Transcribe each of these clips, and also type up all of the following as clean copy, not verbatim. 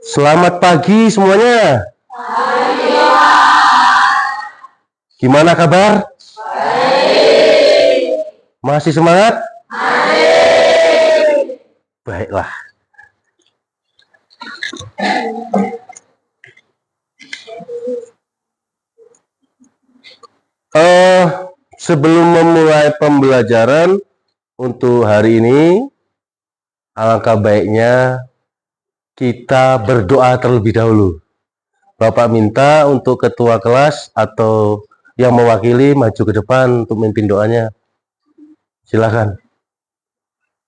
Selamat pagi semuanya. Gimana kabar? Masih semangat? Baiklah. Sebelum memulai pembelajaran untuk hari ini, alangkah baiknya kita berdoa terlebih dahulu. Bapak minta untuk ketua kelas atau yang mewakili maju ke depan untuk memimpin doanya. Silakan.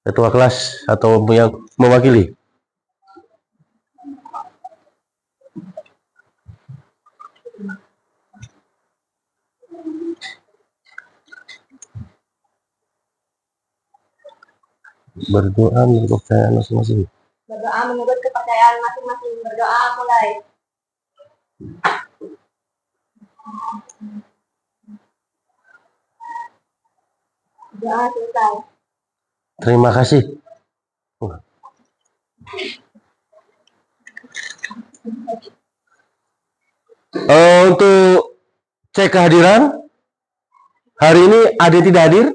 Ketua kelas atau yang mewakili. Berdoa menurut kepercayaan masing-masing. Berdoa menurut kepercayaan masing-masing. Berdoa mulai. Doa selesai. Terima kasih. Untuk cek kehadiran, hari ini ada tidak hadir?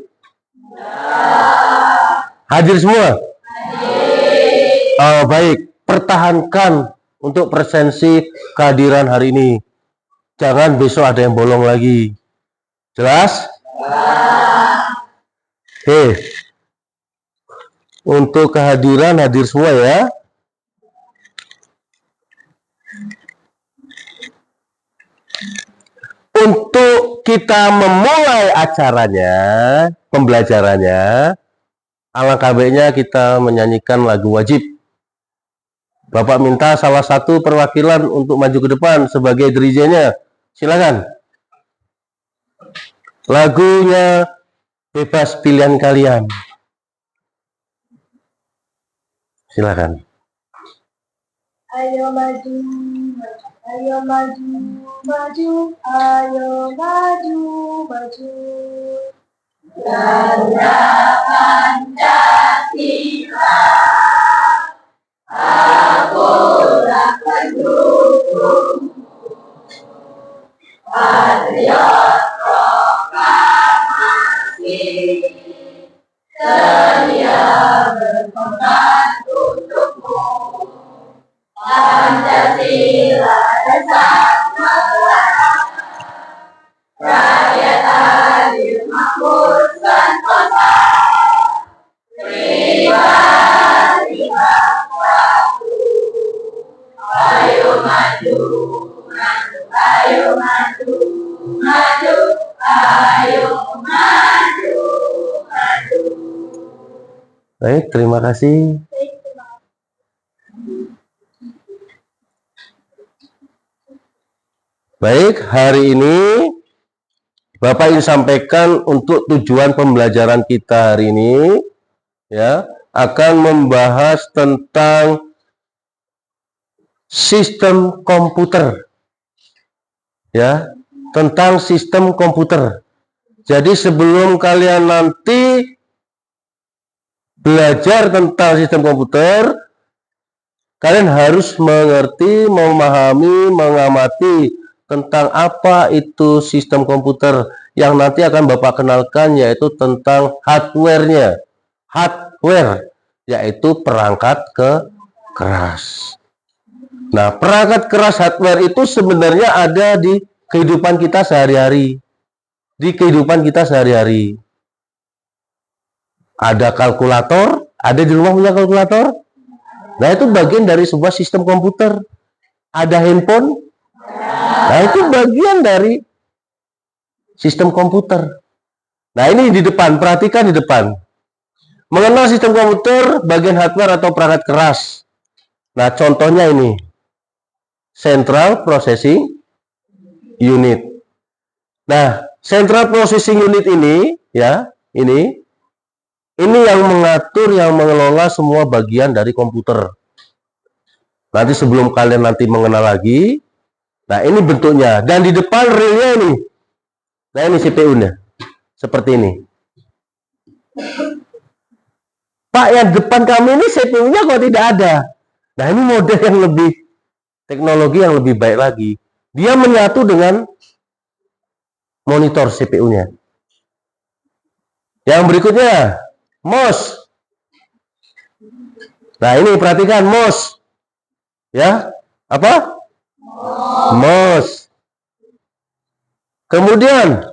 Hadir semua? Baik, pertahankan untuk presensi kehadiran hari ini. Jangan besok ada yang bolong lagi. Jelas? Oke. Untuk kehadiran, hadir semua ya. Untuk kita memulai acaranya, pembelajarannya, alangkah baiknya kita menyanyikan lagu wajib. Bapak minta salah satu perwakilan untuk maju ke depan sebagai DJ-nya. Silakan. Lagunya bebas pilihan kalian. Silakan. Ayo maju, ayo maju, maju, ayo maju, maju. Garuda Pancasila, akulah pendukung, patriot proklamasi, sedia berkorban untukmu. Pancasila bersama rakyat adil makmur sentosa, pribadi waktu. Ayo maju, maju, ayo maju, maju, ayo maju, maju. Baik, terima kasih. Baik, hari ini Bapak ingin sampaikan untuk tujuan pembelajaran kita hari ini, ya, akan membahas tentang sistem komputer, ya, tentang sistem komputer. Jadi sebelum kalian nanti belajar tentang sistem komputer, kalian harus mengerti, memahami, mengamati tentang apa itu sistem komputer yang nanti akan Bapak kenalkan, yaitu tentang hardware-nya. Hardware, yaitu perangkat keras. Nah, perangkat keras hardware itu sebenarnya ada di kehidupan kita sehari-hari. Di kehidupan kita sehari-hari. Ada kalkulator, ada di rumah punya kalkulator? Nah, itu bagian dari sebuah sistem komputer. Ada handphone? Nah, itu bagian dari sistem komputer. Nah, ini di depan, perhatikan di depan. Mengenal sistem komputer, bagian hardware atau perangkat keras. Nah, contohnya ini. Central Processing Unit. Nah, Central Processing Unit ini, ya, ini yang mengatur, yang mengelola semua bagian dari komputer. Nanti sebelum kalian nanti mengenal lagi, nah ini bentuknya. Dan di depan realnya ini. Nah ini CPU-nya. Seperti ini. Pak, yang depan kami ini CPU-nya kok tidak ada. Nah ini model yang lebih, teknologi yang lebih baik lagi. Dia menyatu dengan monitor CPU-nya. Yang berikutnya, mouse. Nah ini perhatikan mouse. Ya, apa? Mouse. Kemudian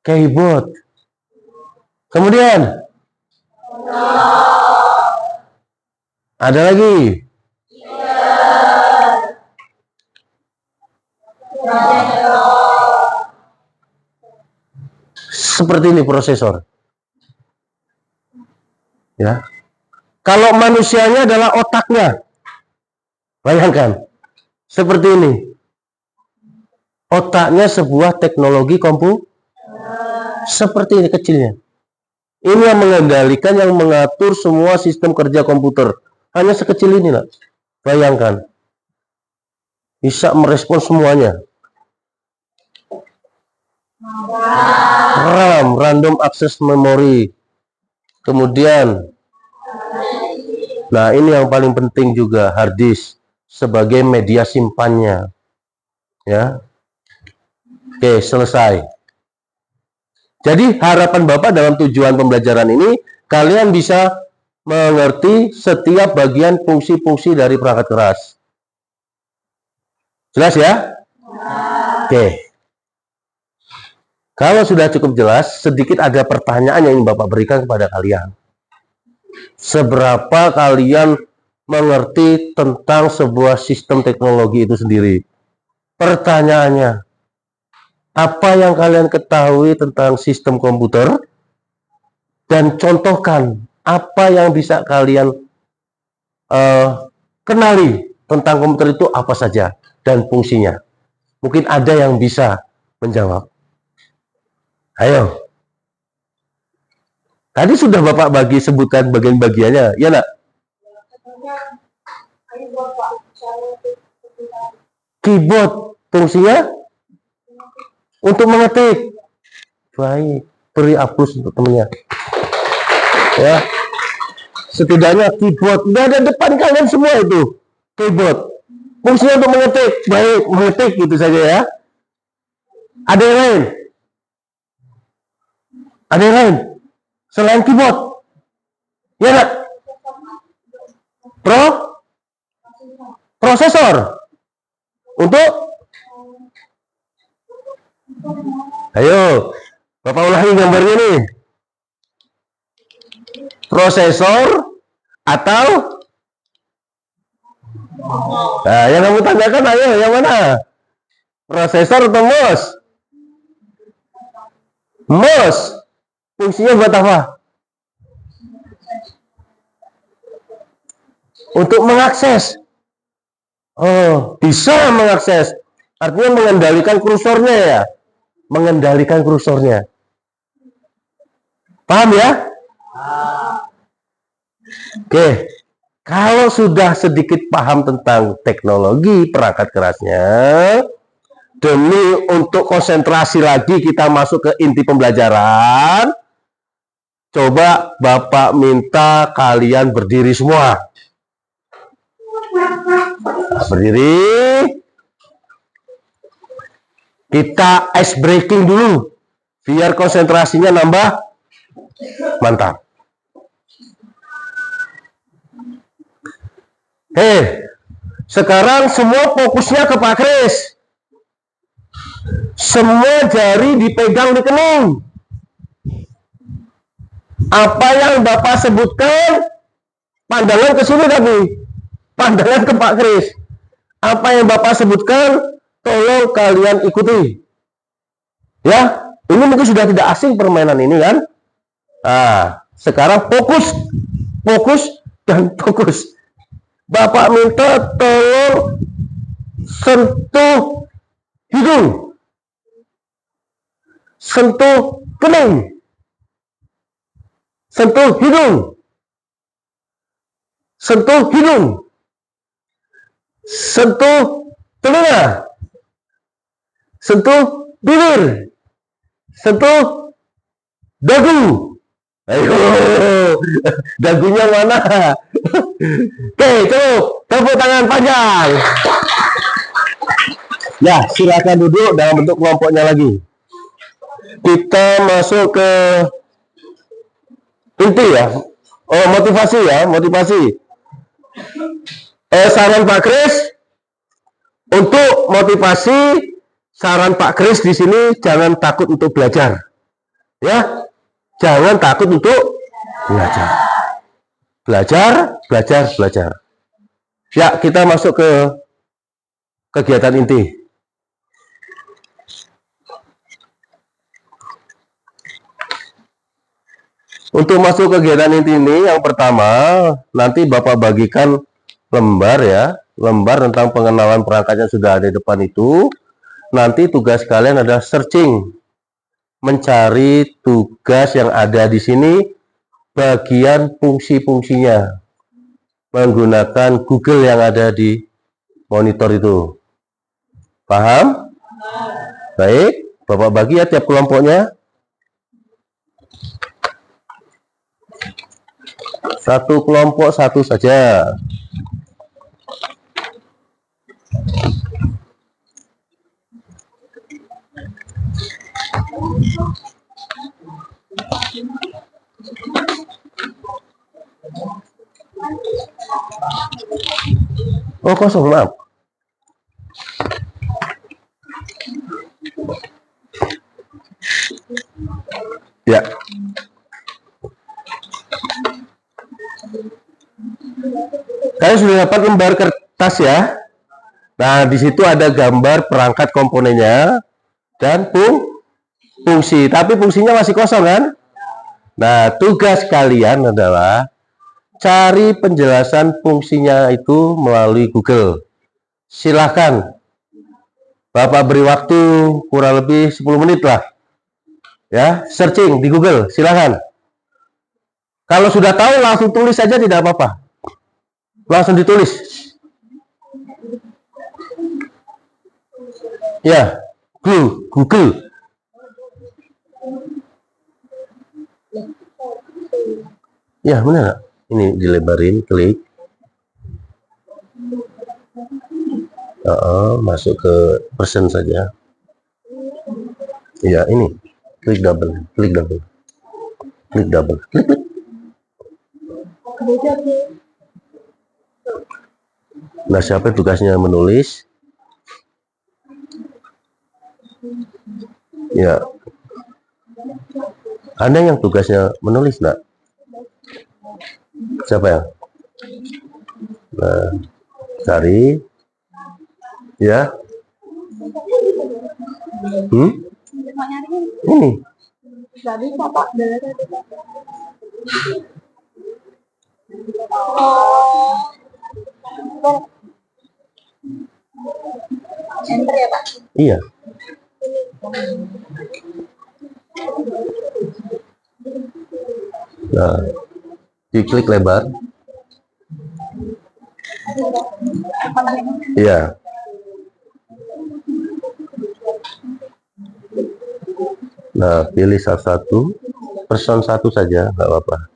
keyboard. Kemudian ada lagi seperti ini prosesor. Ya. Kalau manusianya adalah otaknya. Bayangkan. Seperti ini. Otaknya sebuah teknologi komputer. Seperti ini kecilnya. Ini yang mengendalikan, yang mengatur semua sistem kerja komputer. Hanya sekecil ini lah. Bayangkan. Bisa merespon semuanya. RAM, random access memory. Kemudian, nah ini yang paling penting juga, hard disk sebagai media simpannya. Ya. Oke, selesai. Jadi harapan Bapak dalam tujuan pembelajaran ini, kalian bisa mengerti setiap bagian fungsi-fungsi dari perangkat keras. Jelas ya? Oke. Kalau sudah cukup jelas, sedikit ada pertanyaan yang ingin Bapak berikan kepada kalian. Seberapa kalian mengerti tentang sebuah sistem teknologi itu sendiri? Pertanyaannya, apa yang kalian ketahui tentang sistem komputer? Dan contohkan apa yang bisa kalian kenali tentang komputer itu apa saja dan fungsinya. Mungkin ada yang bisa menjawab. Ayo. Tadi sudah Bapak bagi sebutkan bagian-bagiannya, ya nak? Keyboard fungsinya untuk mengetik. Baik, beri aplaus untuk temannya. Ya. Setidaknya keyboard udah ada depan kalian semua itu. Keyboard. Fungsinya untuk mengetik. Baik, mengetik gitu saja ya. Ada yang lain? Ada yang lain? Selain keyboard? Ya nak? Prosesor. Untuk? Ayo. Bapak ulangi gambarnya nih. Prosesor atau? Nah, yang kamu tanyakan ayo, yang mana? Prosesor atau mouse? Mouse. Fungsinya buat apa? Untuk mengakses. Oh, bisa mengakses. Artinya mengendalikan kursornya ya. Mengendalikan kursornya. Paham ya? Oke. Kalau sudah sedikit paham tentang teknologi perangkat kerasnya, demi untuk konsentrasi lagi kita masuk ke inti pembelajaran, coba Bapak minta kalian berdiri semua. Berdiri. Kita ice breaking dulu. Biar konsentrasinya nambah mantap. Sekarang semua fokusnya ke Pak Kris. Semua jari dipegang di kening. Apa yang Bapak sebutkan, pandangan ke sini tadi. Pandangan ke Pak Kris. Apa yang Bapak sebutkan, tolong kalian ikuti. Ya, ini mungkin sudah tidak asing permainan ini kan? Nah, sekarang fokus, dan fokus. Bapak minta tolong sentuh hidung, sentuh kening, sentuh hidung, sentuh hidung, sentuh telinga, sentuh bibir, sentuh dagu. Ayo, dagunya mana? Oke, cukup. Tepuk tangan panjang. Ya, silakan duduk dalam bentuk kelompoknya lagi. Kita masuk ke inti ya. Oh, motivasi ya, motivasi. Saran Pak Kris untuk motivasi, saran Pak Kris di sini jangan takut untuk belajar. Ya, jangan takut untuk belajar. Belajar. Ya, kita masuk ke kegiatan inti. Untuk masuk kegiatan inti ini, yang pertama, nanti Bapak bagikan lembar ya, lembar tentang pengenalan perangkat yang sudah ada di depan itu. Nanti tugas kalian adalah searching, mencari tugas yang ada di sini, bagian fungsi-fungsinya, menggunakan Google yang ada di monitor itu. Paham? Baik, Bapak bagi ya tiap kelompoknya. Satu kelompok satu saja. Oh, kosong, maaf. Ya. Kalian sudah dapat lembar kertas ya. Nah, di situ ada gambar perangkat komponennya dan fungsi. Tapi fungsinya masih kosong kan? Nah, tugas kalian adalah cari penjelasan fungsinya itu melalui Google. Silahkan. Bapak beri waktu kurang lebih 10 menit lah. Ya, searching di Google, silahkan. Kalau sudah tahu langsung tulis saja tidak apa-apa. Langsung ditulis. Ya, Google. Ya, benar. Ini dilebarin, klik. Masuk ke person saja. Ya, ini. Klik double. Nah, siapa tugasnya menulis? Ya. Ada yang tugasnya menulis, enggak? Siapa ya? Nah, cari. Ya. Ini. Enter ya, Pak? Iya. Nah, diklik lebar. Iya. Nah, pilih salah satu, person satu saja, nggak apa-apa.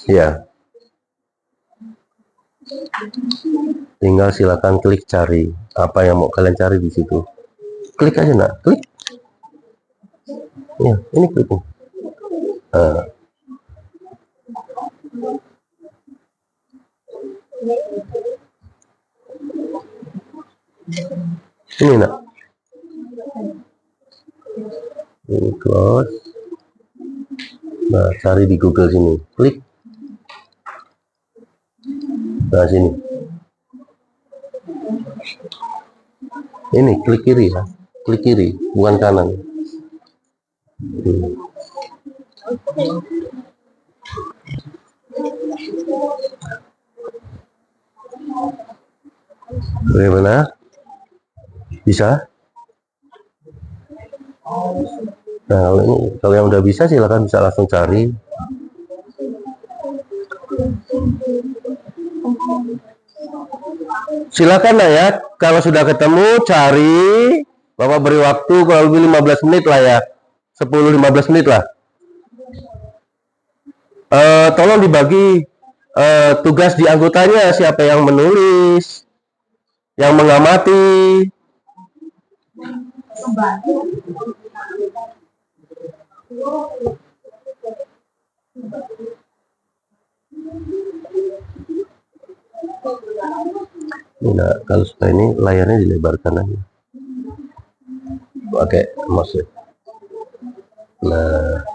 Iya. Tinggal silakan klik cari apa yang mau kalian cari di situ. Klik aja, nak. Klik. Ya, ini klik. Nah. Ini, nak. Ini close. Nah, cari di Google sini. Klik. Nah, sini. Ini klik kiri ya. Klik kiri, bukan kanan. Bagaimana? Bisa? Nah, kalau yang udah bisa silakan bisa langsung cari. Silakan lah ya, kalau sudah ketemu cari, Bapak beri waktu kurang lebih 15 menit lah ya. 10-15 menit lah. Tolong dibagi tugas di anggotanya, siapa yang menulis, yang mengamati. Nah, kalau supaya ini layarnya dilebarkan aja. Pakai mouse. Nah,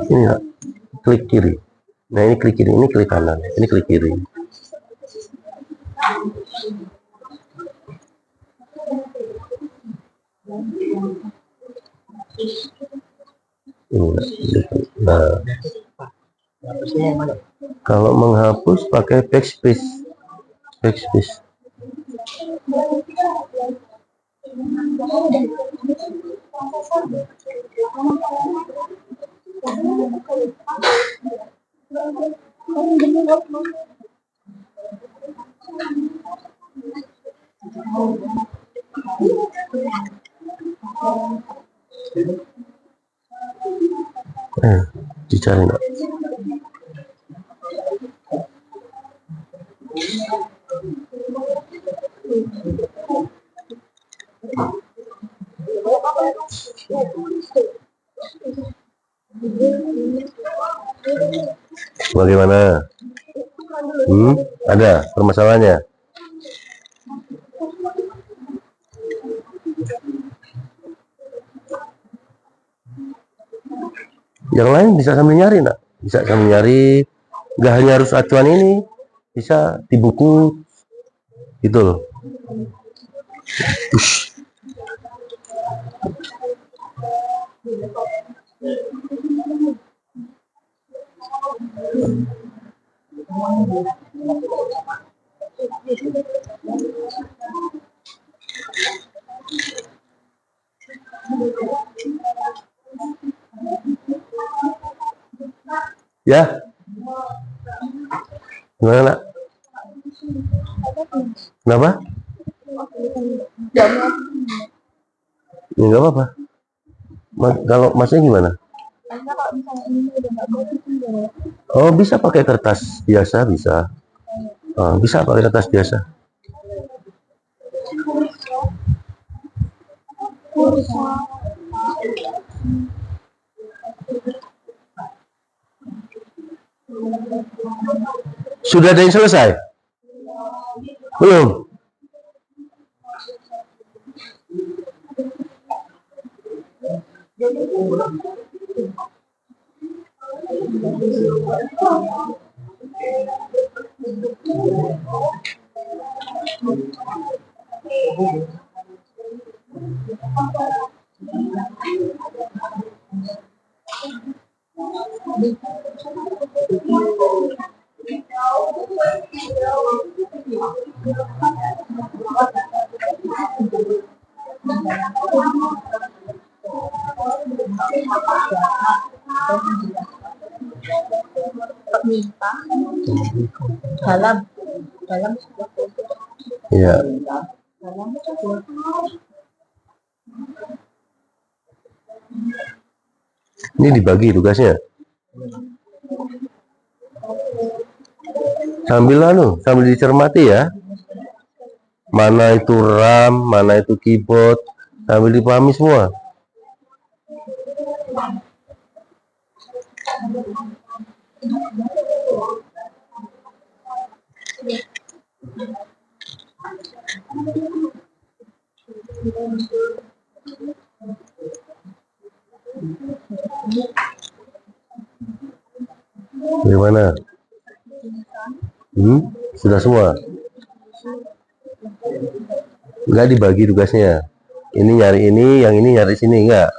ini ya, klik kiri. Nah, ini klik kiri, ini klik kanan, ini klik kiri. Nah, kalau menghapus pakai backspace. Backspace. Dicari nak. Bagaimana? Ada permasalahannya? Yang lain bisa sambil nyari nak, bisa sambil nyari, nggak hanya harus acuan ini, bisa di buku gitu loh. Ya, gimana nak? Kenapa? Ya nggak apa-apa. Kalau masnya gimana? Oh, bisa pakai kertas biasa, bisa. Bisa pakai kertas biasa. Sudah ada yang selesai? Belum? Dalam Iya. Ini dibagi tugasnya. Sambil dicermati ya. Mana itu RAM, mana itu keyboard, sambil dipahami semua. Bagaimana? Sudah semua? Enggak dibagi tugasnya. Ini nyari ini, yang ini nyari sini, enggak.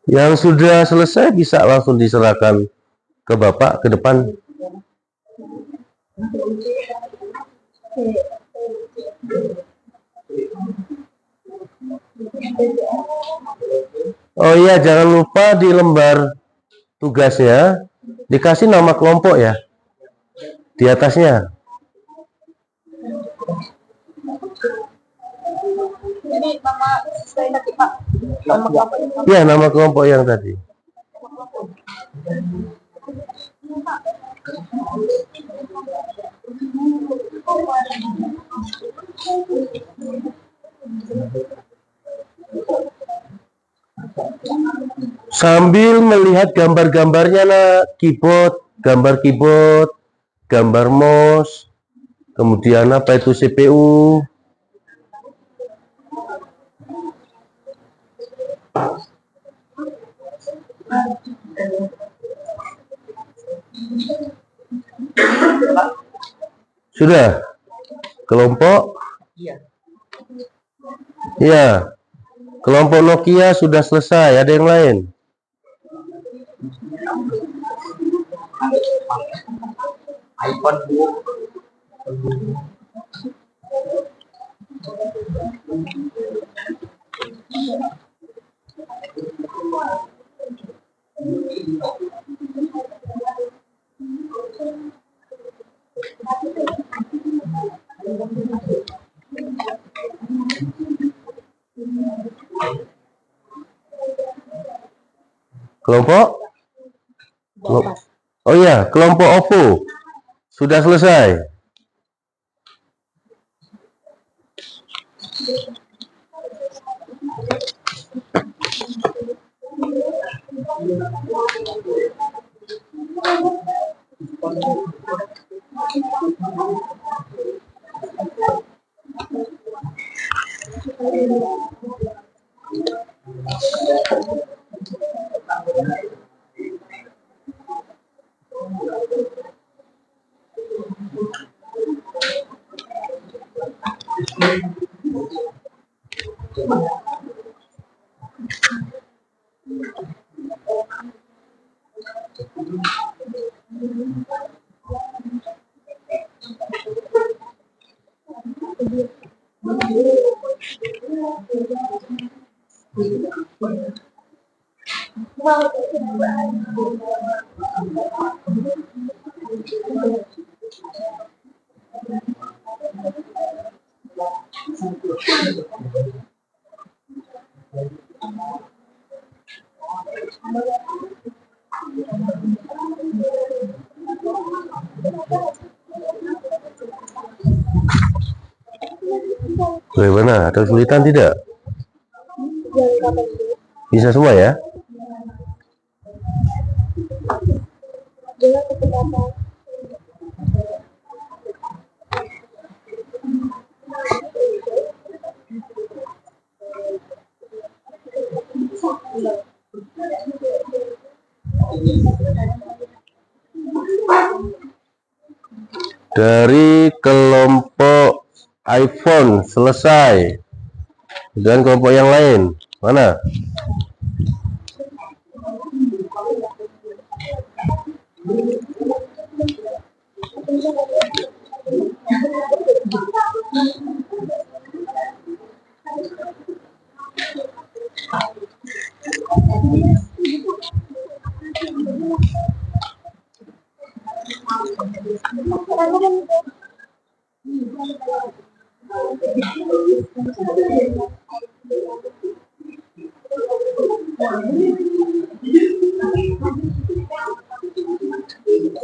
Yang sudah selesai bisa langsung diserahkan ke Bapak ke depan. Oh iya, jangan lupa di lembar tugasnya dikasih nama kelompok ya di atasnya. Jadi nama sesuai tadi Pak. Nama kelompok itu. Ya, nama kelompok yang tadi. Sambil melihat gambar-gambarnya, nak, keyboard, gambar keyboard, gambar mouse, kemudian apa itu CPU. Sudah? Kelompok? Iya. Kelompok Nokia sudah selesai. Ada yang lain? iPhone Bu. Kelompok? Oh iya, kelompok OVO sudah selesai. Bagaimana? Ada kesulitan tidak? Bisa semua ya? Dengan kecepatan Dari kelompok iPhone selesai. Dan kelompok yang lain mana?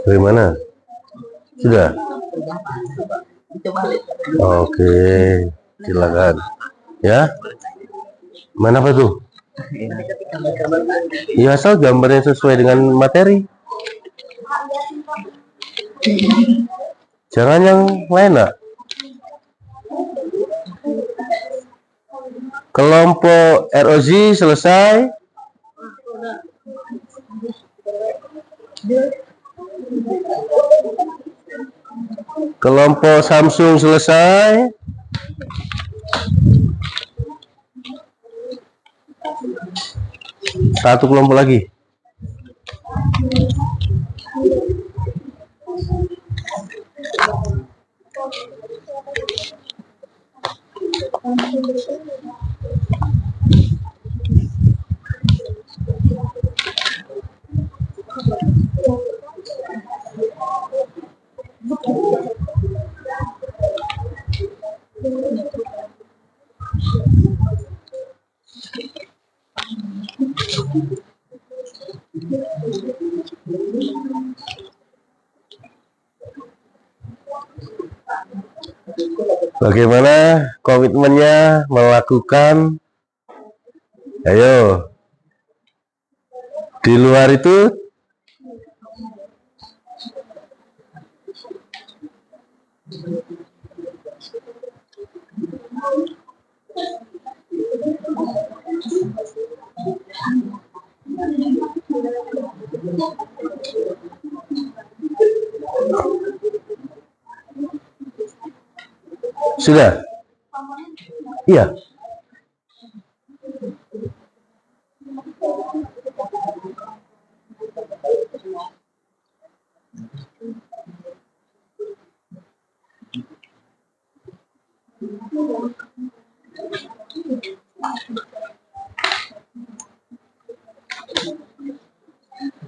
Bagaimana? Sudah? Oke, silakan. Ya? Mana apa tuh? Ya, asal gambarnya sesuai dengan materi. Jangan yang lain, nak. Kelompok ROZ selesai. Kelompok Samsung selesai. Satu kelompok lagi. Bagaimana komitmennya melakukan? Ayo. Di luar itu sudah? Iya.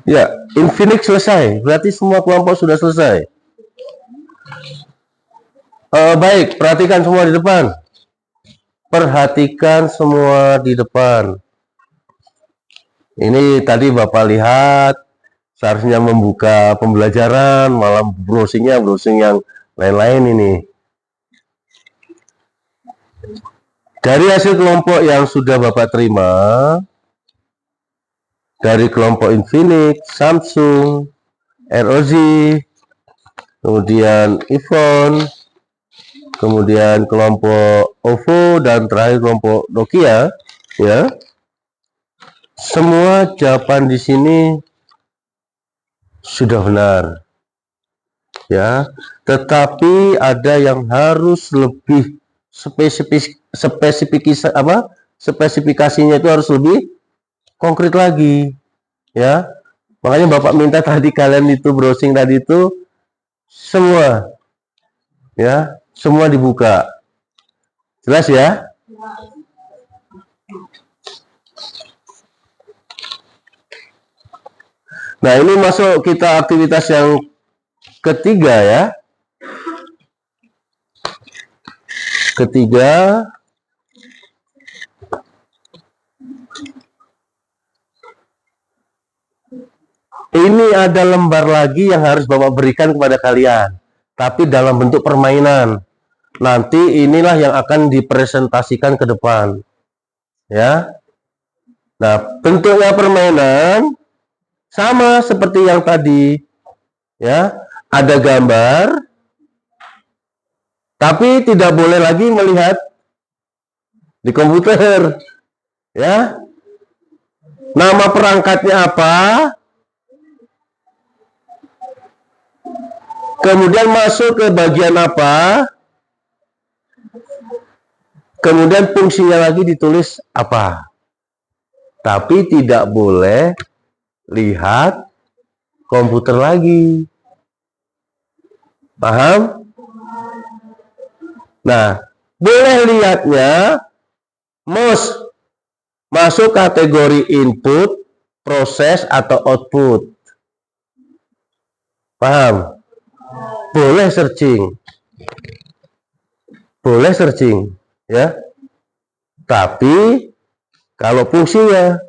Ya, Infinix selesai. Berarti semua kelompok sudah selesai. Baik, perhatikan semua di depan. Perhatikan semua di depan. Ini tadi Bapak lihat, seharusnya membuka pembelajaran, malah browsing yang lain-lain ini. Dari hasil kelompok yang sudah Bapak terima, dari kelompok Infinix, Samsung, ROZ, kemudian iPhone, kemudian kelompok OVO, dan terakhir kelompok Nokia, ya. Semua jawaban di sini sudah benar, ya. Tetapi ada yang harus lebih spesifikasinya itu harus lebih konkret lagi, ya. Makanya Bapak minta tadi kalian itu browsing tadi itu semua, ya, semua dibuka. Jelas ya? Nah, ini masuk kita aktivitas yang ketiga, ya. Ketiga, ini ada lembar lagi yang harus Bapak berikan kepada kalian, tapi dalam bentuk permainan. Nanti inilah yang akan dipresentasikan ke depan, ya. Nah, bentuknya permainan sama seperti yang tadi, ya. Ada gambar, tapi tidak boleh lagi melihat di komputer, ya. Nama perangkatnya apa? Kemudian masuk ke bagian apa? Kemudian fungsinya lagi ditulis apa? Tapi tidak boleh lihat komputer lagi. Paham? Nah, boleh lihatnya mouse masuk kategori input, proses, atau output. Paham? Boleh searching. Boleh searching, ya. Tapi kalau fungsinya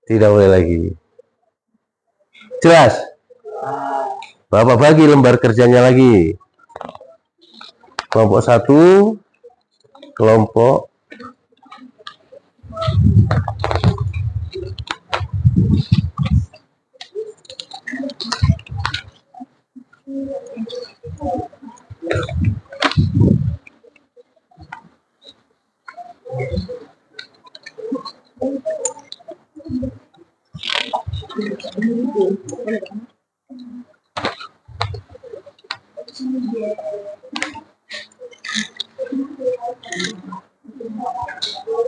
tidak boleh lagi. Jelas? Bapak bagi lembar kerjanya lagi. Kelompok 1, kelompok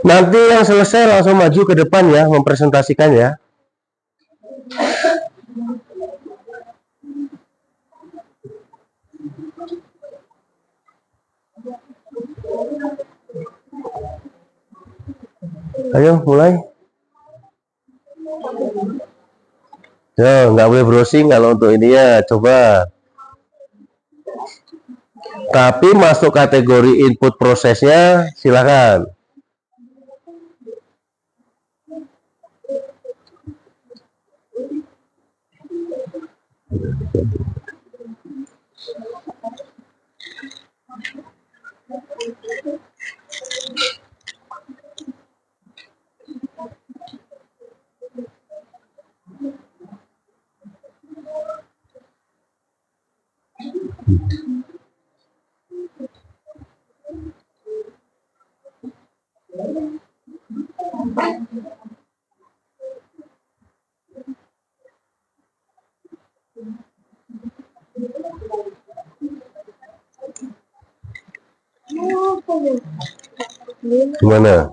nanti yang selesai langsung maju ke depan ya, mempresentasikan ya. Ayo mulai. Yo, nggak boleh browsing kalau untuk ini ya, coba. Tapi masuk kategori input prosesnya, silakan. Gimana?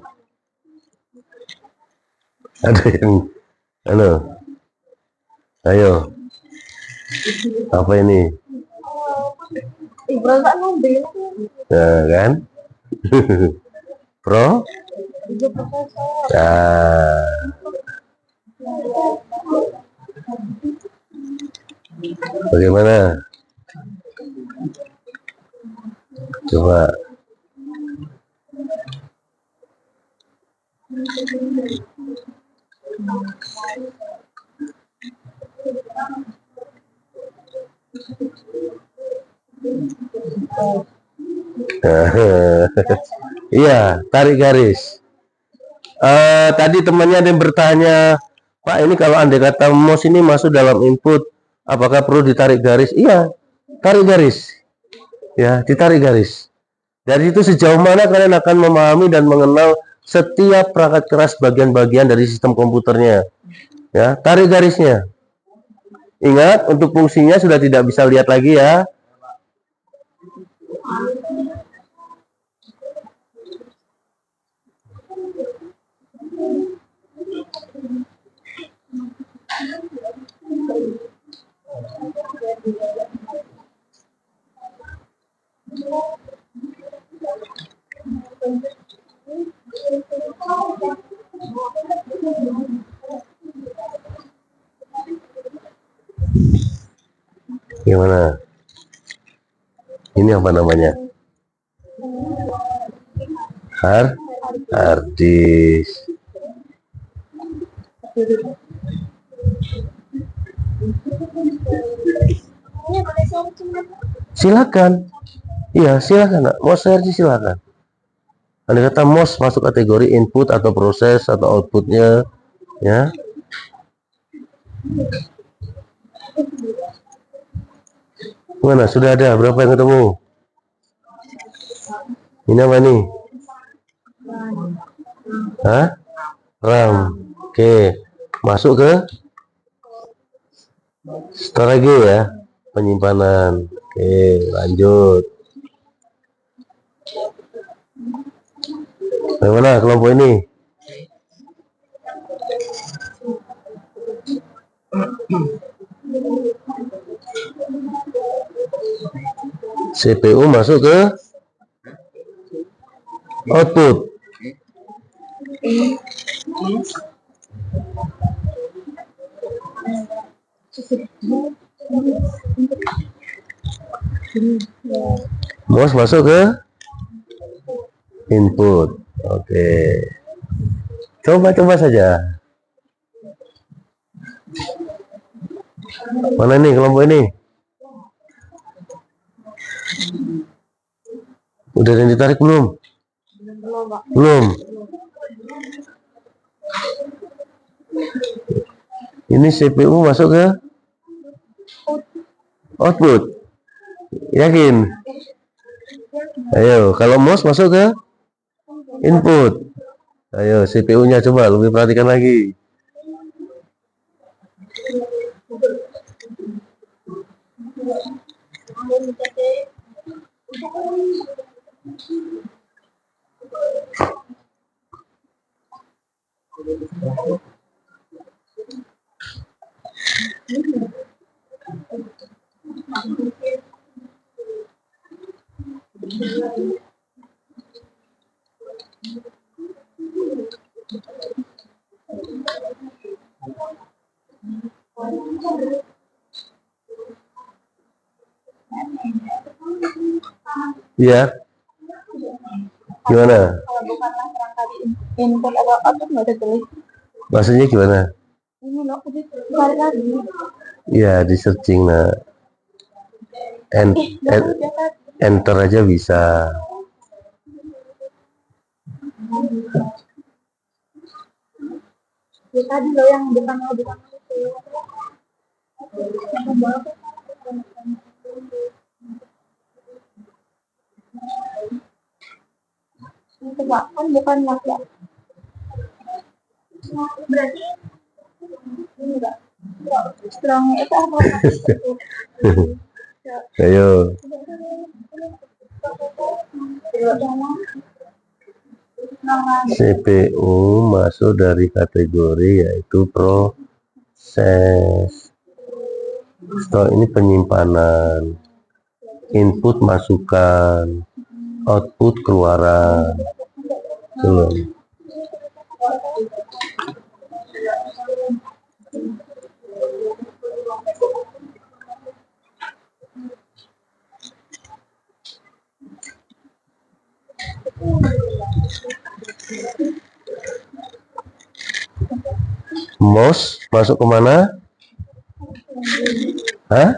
Ada yang, halo, ayo, apa ini? Nah, kan? Pro? Nah. Bagaimana? Coba. Iya, tarik garis. Tadi temannya ada yang bertanya, Pak, ini kalau andai kata mouse ini masuk dalam input, apakah perlu ditarik garis? Iya, tarik garis. Ya, ditarik garis. Dari itu sejauh mana kalian akan memahami dan mengenal setiap perangkat keras bagian-bagian dari sistem komputernya. Ya, tarik garisnya. Ingat, untuk fungsinya sudah tidak bisa lihat lagi ya. Gimana? Ini apa namanya? Hard disk. Silakan. Iya, silakan, Nak. Mau share silakan. Andai kata MOS masuk kategori input atau proses atau outputnya, ya. Mana sudah ada berapa yang ketemu? Ini apa nih? Hah? RAM. Oke, masuk ke strategi ya. penyimpanan. Oke, lanjut. Bagaimana kelompok ini? CPU masuk ke output. MOS masuk ke input. Oke. Coba saja. Mana nih kelompok ini? Udah ada yang ditarik belum? Belum. Ini CPU masuk ke output. Yakin? Ayo, kalau MOS masuk ke input. Ayo, CPU-nya coba lebih perhatikan lagi. Iya. Gimana? Kalau bukanlah perangkat input atau output nggak ada tulis. Maksudnya gimana? Ini loh, ditarik lagi. Iya, di searching nah. Enter aja bisa. Ya tadi loh yang bukan itu. Coba kan bukan ya. Berarti ini enggak. Strong itu apa? Ayo. CPU masuk dari kategori yaitu proses. Setelah ini penyimpanan, input masukan, output keluaran. Belum. MOS masuk kemana? Hah?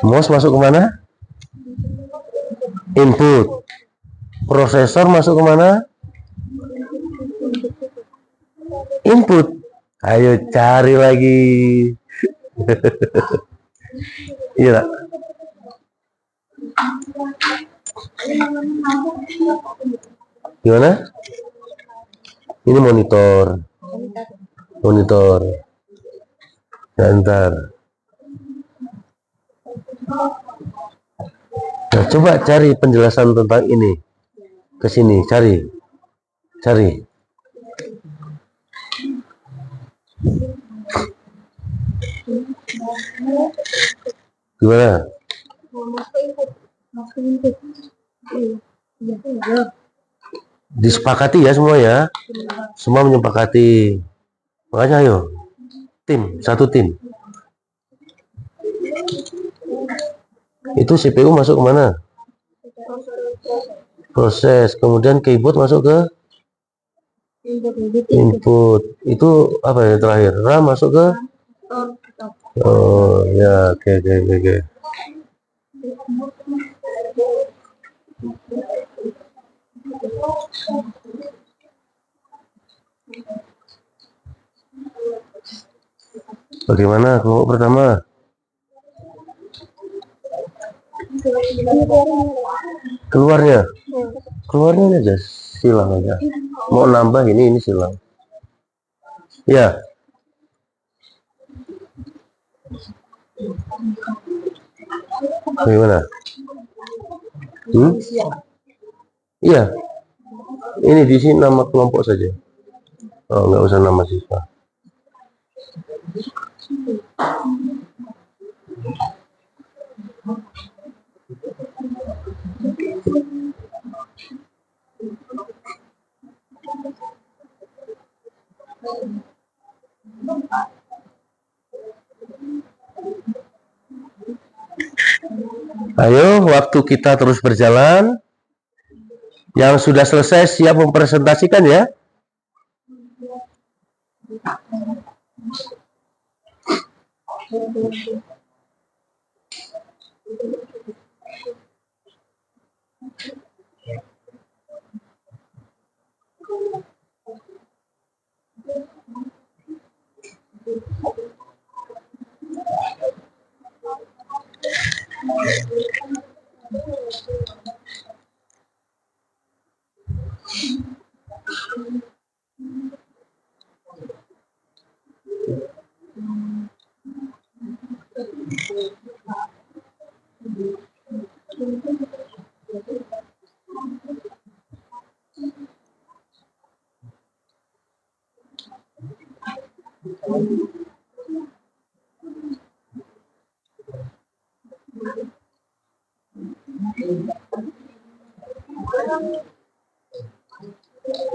MOS masuk kemana? Input. Prosesor masuk kemana? Input. Ayo cari lagi. Iya. Gimana? Ini monitor. Ntar. Nah, coba cari penjelasan tentang ini. Ke sini, cari. Gimana? Disepakati ya semua ya. Semua menyepakati. Makanya ayo. Satu tim. Itu CPU masuk kemana? Proses. Kemudian keyboard masuk ke input. Itu apa ya terakhir? RAM masuk ke? Oh ya, oke. Bagaimana kelompok pertama? Keluarnya aja silang aja. Mau nambah ini silang. Ya. Bagaimana? Iya, ini di sini nama kelompok saja. Oh, nggak usah nama siswa. Ayo, waktu kita terus berjalan. Yang sudah selesai siap mempresentasikan ya.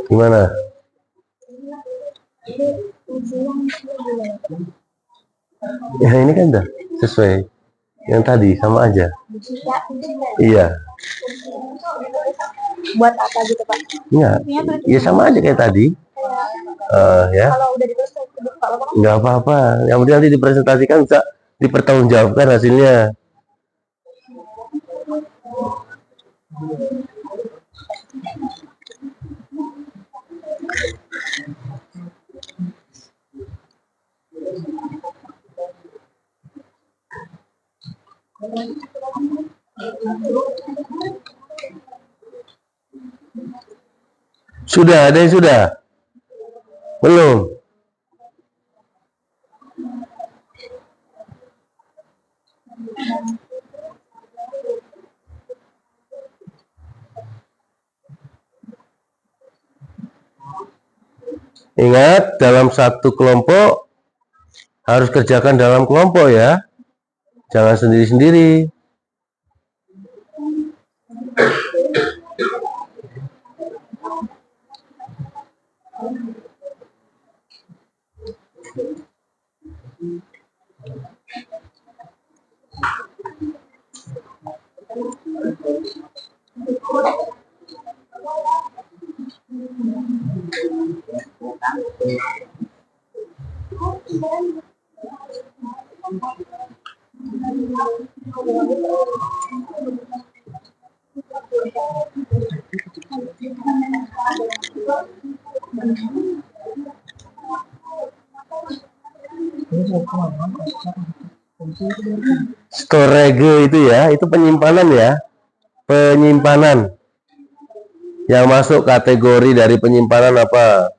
Gimana? Ya ini kan udah sesuai yang tadi, sama aja. Iya. Buat apa gitu Pak? Iya. Ya sama aja kayak tadi. Ya. Kalau udah ditulis Pak, Nggak apa-apa. Yang penting nanti dipresentasikan bisa dipertanggungjawabkan hasilnya. Sudah, ada yang sudah? Belum? Ingat, dalam satu kelompok harus kerjakan dalam kelompok ya. Jangan sendiri-sendiri. Storage itu ya, itu penyimpanan ya. Penyimpanan. Yang masuk kategori dari penyimpanan apa?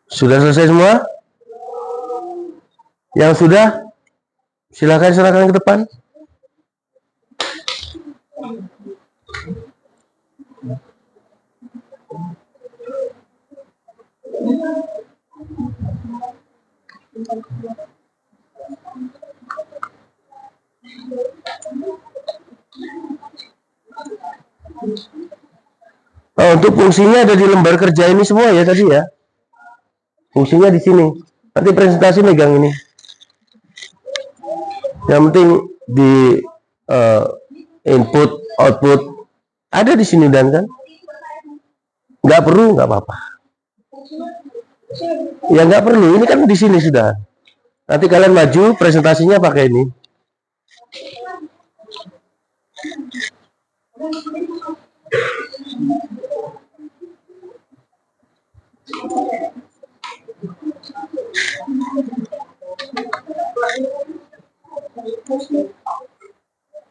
Sudah selesai semua? Yang sudah, silakan serahkan ke depan. Oh, untuk fungsinya ada di lembar kerja ini semua ya tadi ya. Fungsinya di sini. Nanti presentasi megang ini. Yang penting di input, output ada di sini dan kan. Nggak perlu, nggak apa-apa. Ya nggak perlu. Ini kan di sini sudah. Nanti kalian maju presentasinya pakai ini.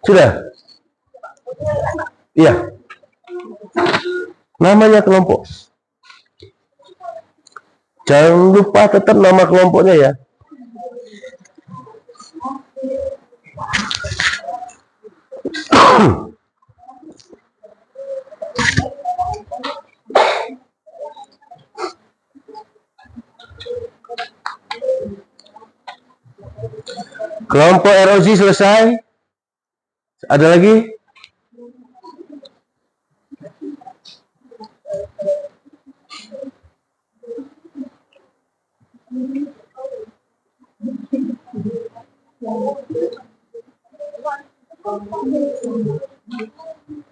Sudah? Iya. Namanya kelompok. Jangan lupa tetap nama kelompoknya ya. Kelompok erosi selesai. Ada lagi?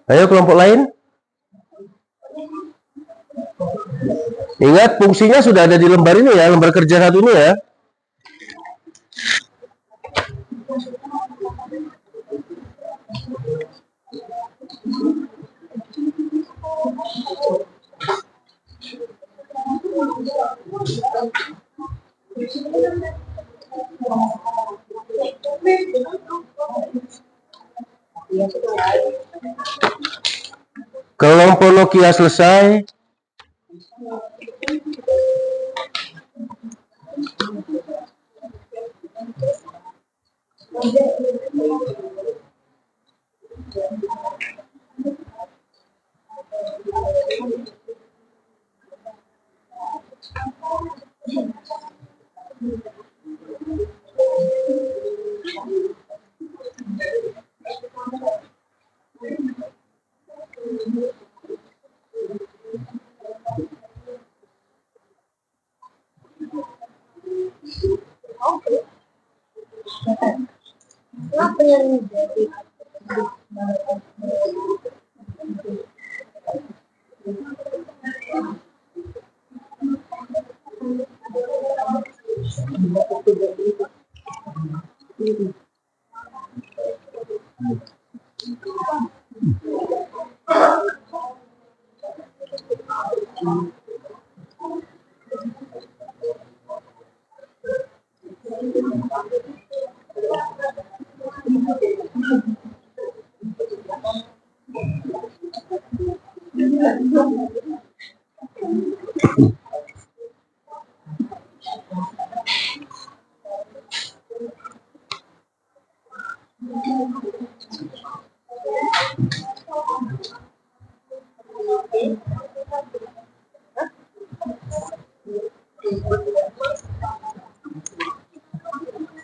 Ayo kelompok lain. Ingat fungsinya sudah ada di lembar ini ya, lembar kerja satu ini ya. Kelompok Nokia selesai. Kenapa yang jadi?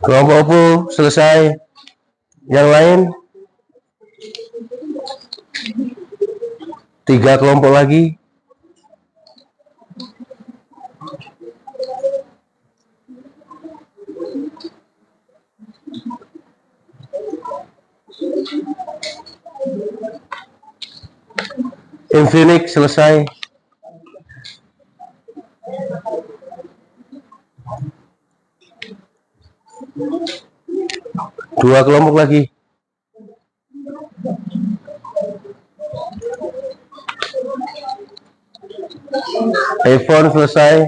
Kelompok OPPO selesai. Yang lain? 3 kelompok lagi. Infinix selesai. 2 kelompok lagi. iPhone selesai.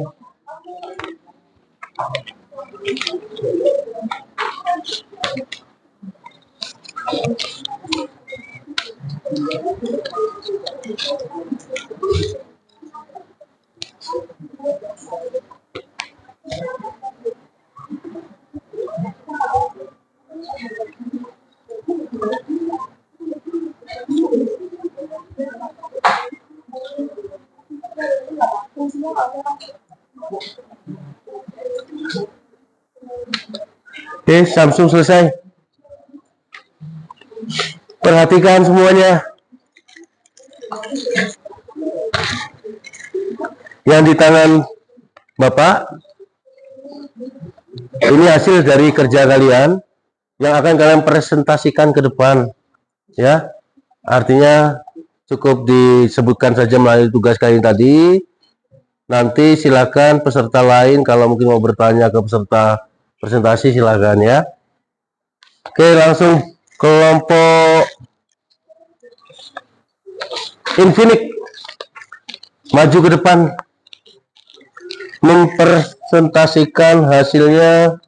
Oke, Samsung selesai. Perhatikan semuanya. Yang di tangan Bapak, ini hasil dari kerja kalian yang akan kalian presentasikan ke depan. Ya, artinya cukup disebutkan saja melalui tugas kalian tadi. Nanti silakan peserta lain kalau mungkin mau bertanya ke peserta presentasi silakan ya. Oke, langsung kelompok Infinix maju ke depan mempresentasikan hasilnya.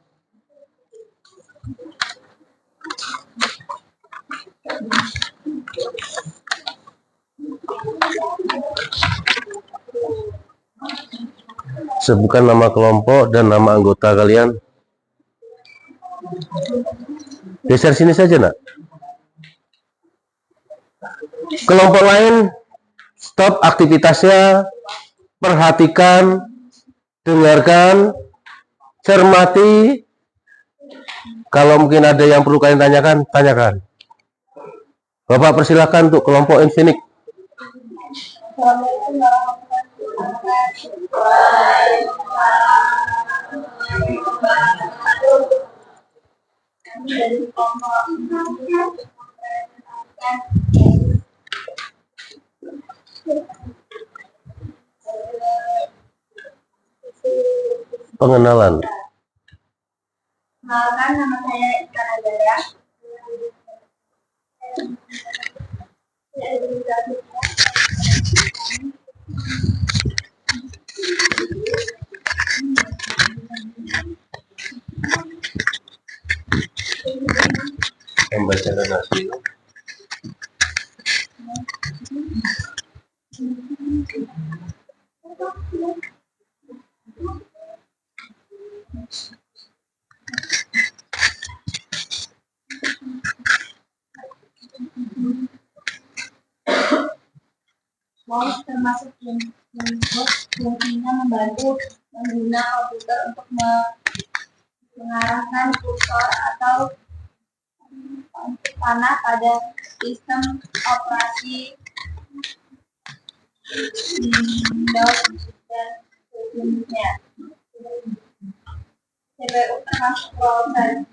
Sebutkan nama kelompok dan nama anggota kalian. Geser sini saja, nak. Kelompok lain, stop aktivitasnya, perhatikan, dengarkan, cermati. Kalau mungkin ada yang perlu kalian tanyakan, tanyakan. Bapak persilahkan untuk kelompok Infinix. Pengenalan. Kenalkan, nama saya Ika Najaya. Membaca dan hasil. Mouse termasuk input fungsinya membantu pengguna komputer untuk mengarahkan kursor atau panah pada sistem operasi Windows dan sejenisnya. CPU termasuk proses.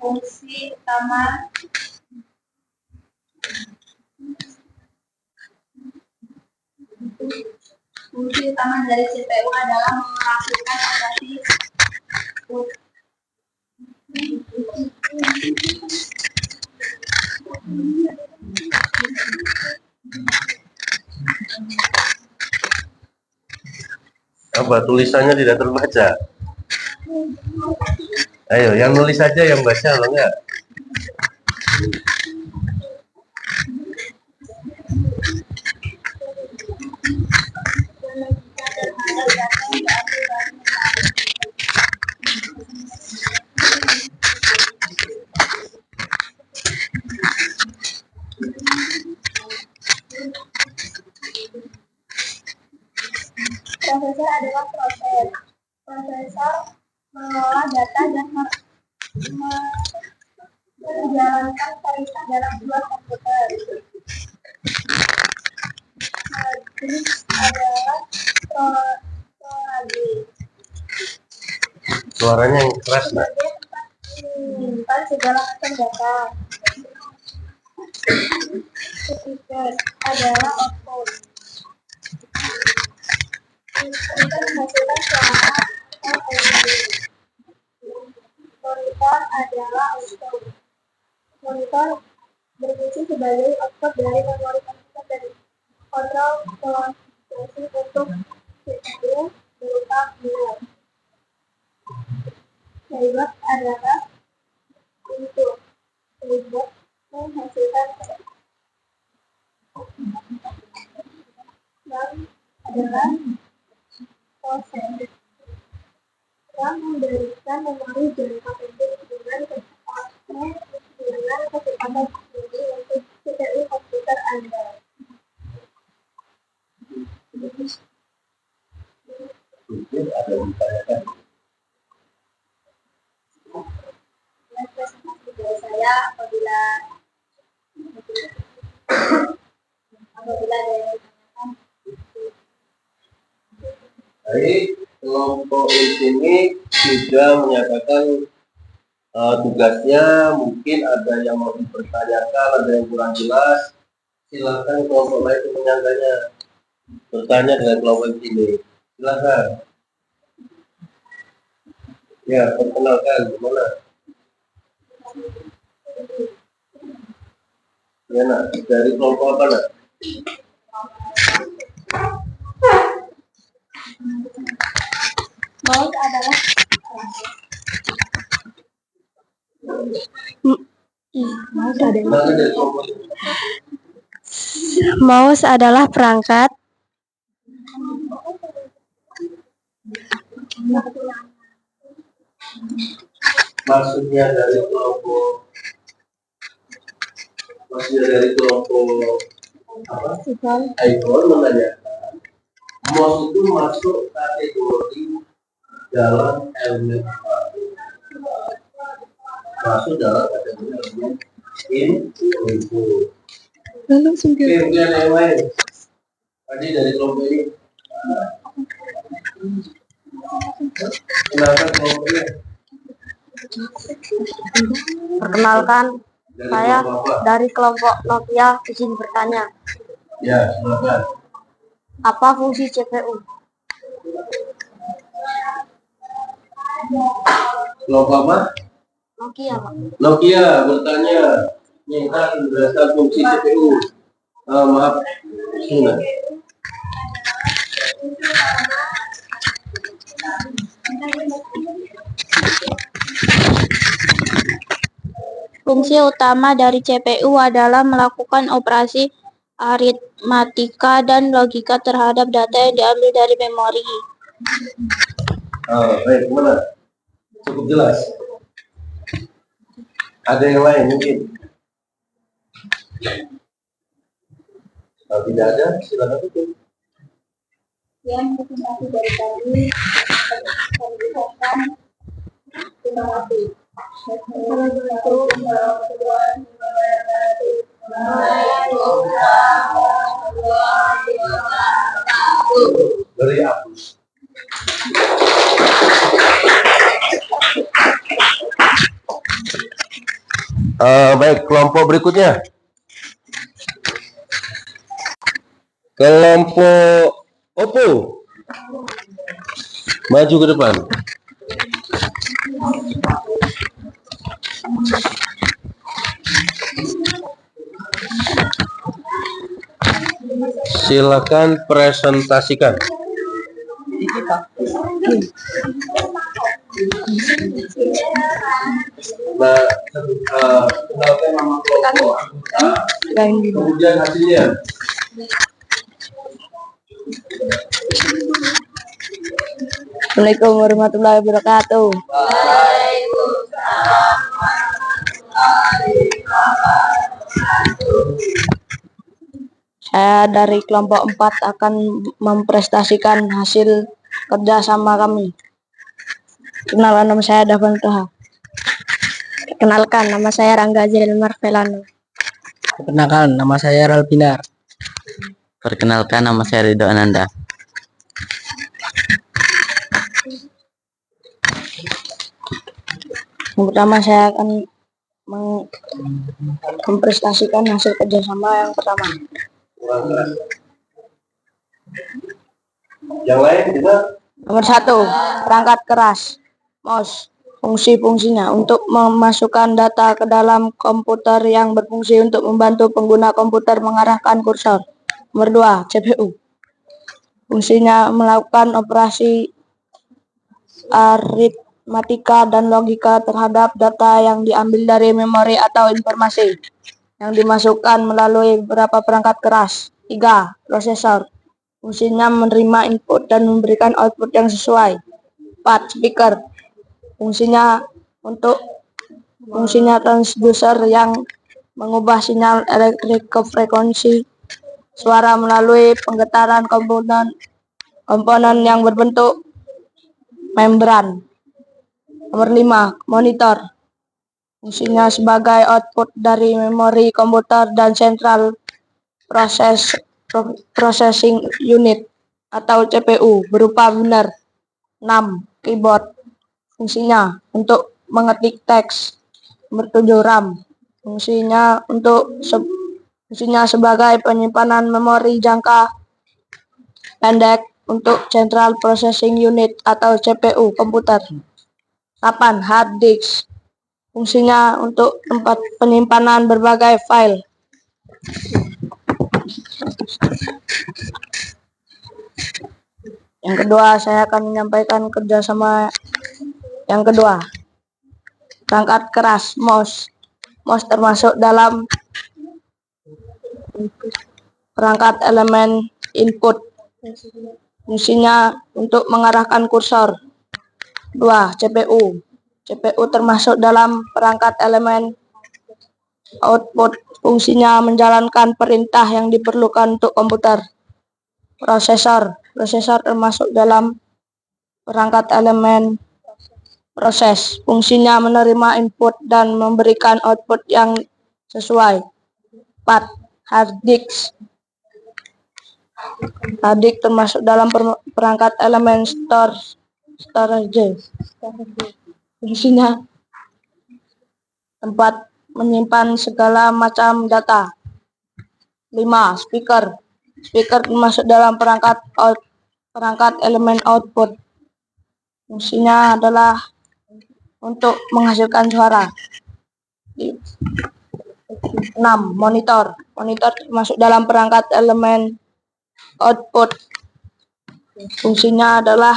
Fungsi utama dari CPU adalah melakukan operasi Apa tulisannya tidak terbaca? Ayo, yang nulis saja yang baca lo enggak? Prosesor adalah proses. Prosesor mengolah data dan menjalankan perintah dalam sebuah komputer. Disk adalah storage. Suaranya yang keras, nak. Menyimpan segala macam data. Speaker adalah output. Untuk menghasilkan suara atau audio. Monitor adalah output. Monitor berfungsi sebagai output dari memori komputer dan kontrol konfigurasi untuk CPU berupa benar. Keyboard adalah untuk keyboard menghasilkan RAM adalah proses yang memberikan memori jangka pendek dengan kecepatan tinggi untuk CPU komputer Anda. Mungkin ada yang ditanyakan. Presentasi dari saya apabila ada yang ditanyakan. Baik, kelompok di sini sudah menyatakan tugasnya. Mungkin ada yang mau dipertanyakan, ada yang kurang jelas. Silakan kelompok lain yang menyangkanya bertanya dengan kelompok ini. Silakan. Ya, perkenalkan gimana? Ya, nak, dari kelompok apa, nak? Mouse adalah Silakan dari kelompok ini. Mouse adalah perangkat Maksudnya dari kelompok apa? iPhone menanyakan mouse itu masuk kategori dalam elemen apa? Masuk dalam kategori elemen input. Kemudian yang lain tadi dari kelompok ini. Kenalkan kelompoknya. Perkenalkan, Dari saya kelompok apa? dari kelompok Nokia izin bertanya, Ya, silakan. apa fungsi CPU? Kelompok apa? Nokia, Pak. Nokia bertanya, minta penjelasan fungsi CPU. Maaf, sebentar. Fungsi utama dari CPU adalah melakukan operasi aritmatika dan logika terhadap data yang diambil dari memori. Baik, gimana? Cukup jelas. Ada yang lain mungkin? Kalau tidak ada, silakan tutup. Yang presentasi dari tadi kami terima kasih. Assalamualaikum warahmatullahi wabarakatuh. Beri hapus. Baik, kelompok berikutnya. Kelompok Oppo. Maju ke depan. Silakan presentasikan. Nah, kenalkan nama kelompok, kemudian hasilnya. Assalamualaikum warahmatullahi wabarakatuh. Saya dari kelompok 4 akan mempresentasikan hasil kerjasama kami. Kenalkan, nama saya Davan Toha. Kenalkan, nama saya Rangga Azril Marvelano. Perkenalkan, nama saya Ralbinar. Perkenalkan, nama saya Ridho Ananda. Yang pertama saya akan mempresentasikan hasil kerjasama yang pertama. Yang lain juga. Nomor 1, perangkat keras, mouse. Fungsi-fungsinya untuk memasukkan data ke dalam komputer yang berfungsi untuk membantu pengguna komputer mengarahkan kursor. Nomor 2, CPU. Fungsinya melakukan operasi aritmatika dan logika terhadap data yang diambil dari memori atau informasi yang dimasukkan melalui beberapa perangkat keras. 3. Prosesor. Fungsinya menerima input dan memberikan output yang sesuai. 4. Speaker. Fungsinya transducer yang mengubah sinyal elektrik ke frekuensi suara melalui penggetaran komponen yang berbentuk membran. Nomor 5. Monitor. Fungsinya sebagai output dari memori komputer dan central processing unit atau CPU berupa biner. 6. Keyboard. Fungsinya untuk mengetik teks. Nomor 7. RAM. Fungsinya sebagai penyimpanan memori jangka pendek untuk Central Processing Unit atau CPU komputer. 8. Hard disk. Fungsinya untuk tempat penyimpanan berbagai file. Yang kedua, saya akan menyampaikan kerjasama yang kedua. Perangkat keras, MOS. MOS termasuk dalam perangkat elemen input. Fungsinya untuk mengarahkan kursor. 2. CPU. CPU termasuk dalam perangkat elemen output. Fungsinya menjalankan perintah yang diperlukan untuk komputer. Prosesor. Prosesor termasuk dalam perangkat elemen proses. Fungsinya menerima input dan memberikan output yang sesuai. 4. Hard disk. Hard disk termasuk dalam perangkat elemen storage. Fungsinya tempat menyimpan segala macam data. 5. Speaker. Speaker termasuk dalam perangkat elemen output. Fungsinya adalah untuk menghasilkan suara. 6. Monitor. Monitor termasuk dalam perangkat elemen output. Fungsinya adalah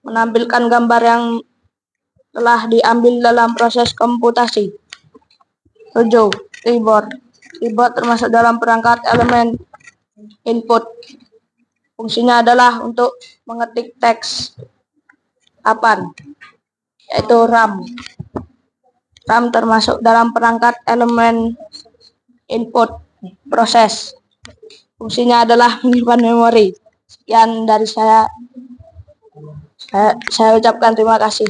menampilkan gambar yang telah diambil dalam proses komputasi. 7. Keyboard. Keyboard termasuk dalam perangkat elemen input. Fungsinya adalah untuk mengetik teks. 8. Yaitu RAM. RAM termasuk dalam perangkat elemen input proses. Fungsinya adalah menyimpan memori. Sekian dari saya ucapkan terima kasih.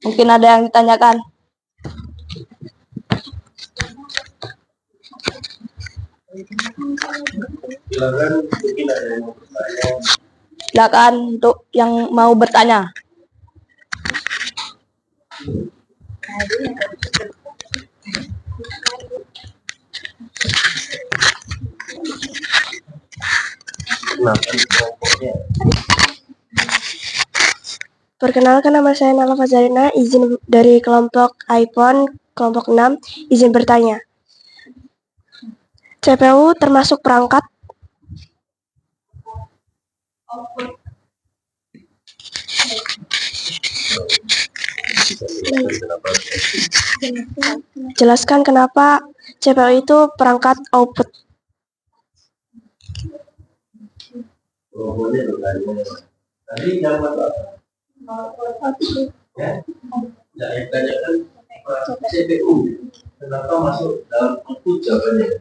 Mungkin ada yang ditanyakan. Silakan untuk yang mau bertanya. Perkenalkan, nama saya Nala Fazarina, izin dari kelompok iPhone, kelompok 6, izin bertanya. CPU termasuk perangkat? Jelaskan kenapa CPU itu perangkat output. CPU kenapa masuk dalam output jawabannya?